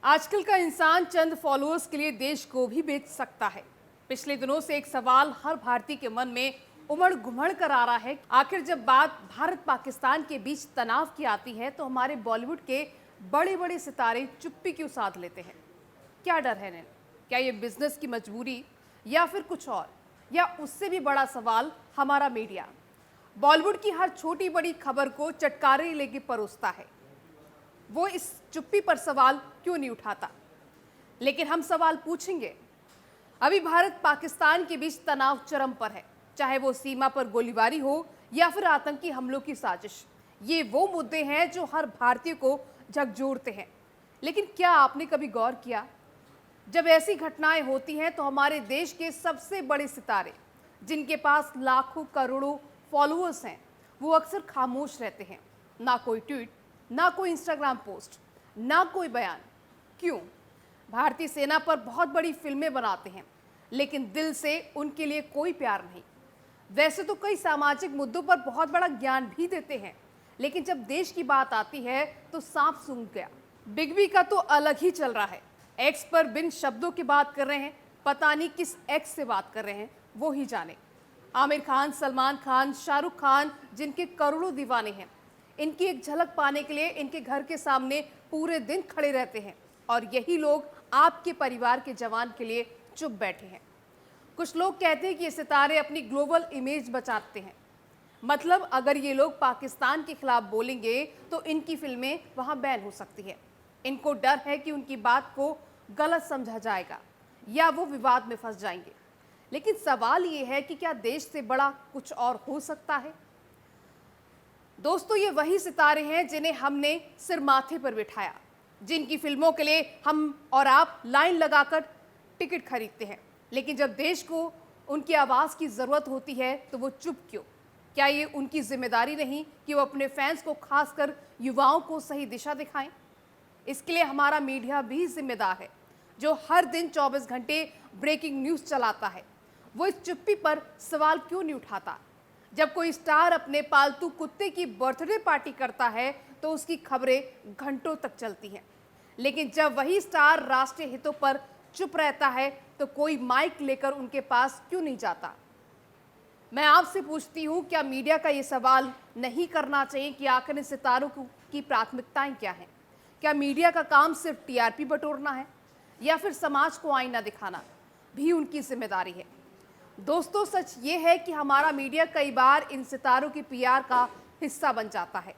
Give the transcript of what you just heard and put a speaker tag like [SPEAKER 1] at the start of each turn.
[SPEAKER 1] आजकल का इंसान चंद फॉलोअर्स के लिए देश को भी बेच सकता है। पिछले दिनों से एक सवाल हर भारतीय के मन में उमड़ घुमड़ कर आ रहा है। आखिर जब बात भारत पाकिस्तान के बीच तनाव की आती है तो हमारे बॉलीवुड के बड़े बड़े सितारे चुप्पी क्यों साध लेते हैं? क्या डर है इन्हें? क्या ये बिजनेस की मजबूरी या फिर कुछ और? या उससे भी बड़ा सवाल हमारा मीडिया बॉलीवुड की हर छोटी बड़ी खबर को चटकारे लेके परोसता है। वो इस चुप्पी पर सवाल क्यों नहीं उठाता? लेकिन हम सवाल पूछेंगे। अभी भारत पाकिस्तान के बीच तनाव चरम पर है, चाहे वो सीमा पर गोलीबारी हो या फिर आतंकी हमलों की साजिश। ये वो मुद्दे हैं जो हर भारतीय को झकझोरते हैं। लेकिन क्या आपने कभी गौर किया, जब ऐसी घटनाएं होती हैं तो हमारे देश के सबसे बड़े सितारे, जिनके पास लाखों करोड़ों फॉलोअर्स हैं, वो अक्सर खामोश रहते हैं। ना कोई ट्वीट, ना कोई इंस्टाग्राम पोस्ट, ना कोई बयान। क्यों? भारतीय सेना पर बहुत बड़ी फिल्में बनाते हैं, लेकिन दिल से उनके लिए कोई प्यार नहीं। वैसे तो कई सामाजिक मुद्दों पर बहुत बड़ा ज्ञान भी देते हैं, लेकिन जब देश की बात आती है तो सांप सूंघ गया। बिग बी का तो अलग ही चल रहा है। एक्स पर बिन शब्दों की बात कर रहे हैं, पता नहीं किस एक्स से बात कर रहे हैं, वो ही जाने। आमिर खान, सलमान खान, शाहरुख खान, जिनके करोड़ों दीवाने हैं, इनकी एक झलक पाने के लिए इनके घर के सामने पूरे दिन खड़े रहते हैं। और यही लोग आपके परिवार के जवान के लिए चुप बैठे हैं। कुछ लोग कहते हैं कि ये सितारे अपनी ग्लोबल इमेज बचाते हैं। मतलब अगर ये लोग पाकिस्तान के खिलाफ बोलेंगे तो इनकी फिल्में वहां बैन हो सकती है। इनको डर है कि उनकी बात को गलत समझा जाएगा या वो विवाद में फंस जाएंगे। लेकिन सवाल ये है कि क्या देश से बड़ा कुछ और हो सकता है? दोस्तों, ये वही सितारे हैं जिन्हें हमने सिर माथे पर बिठाया, जिनकी फिल्मों के लिए हम और आप लाइन लगाकर टिकट खरीदते हैं। लेकिन जब देश को उनकी आवाज़ की ज़रूरत होती है तो वो चुप क्यों? क्या ये उनकी जिम्मेदारी नहीं कि वो अपने फैंस को, खासकर युवाओं को, सही दिशा दिखाएं? इसके लिए हमारा मीडिया भी जिम्मेदार है, जो हर दिन 24 घंटे ब्रेकिंग न्यूज़ चलाता है। वो इस चुप्पी पर सवाल क्यों नहीं उठाता? जब कोई स्टार अपने पालतू कुत्ते की बर्थडे पार्टी करता है तो उसकी खबरें घंटों तक चलती हैं। लेकिन जब वही स्टार राष्ट्रीय हितों पर चुप रहता है तो कोई माइक लेकर उनके पास क्यों नहीं जाता? मैं आपसे पूछती हूँ, क्या मीडिया का ये सवाल नहीं करना चाहिए कि आखिर इन सितारों की प्राथमिकताएं क्या हैं? क्या मीडिया का काम सिर्फ टीआरपी बटोरना है या फिर समाज को आईना दिखाना भी उनकी जिम्मेदारी है? दोस्तों, सच ये है कि हमारा मीडिया कई बार इन सितारों की पीआर का हिस्सा बन जाता है।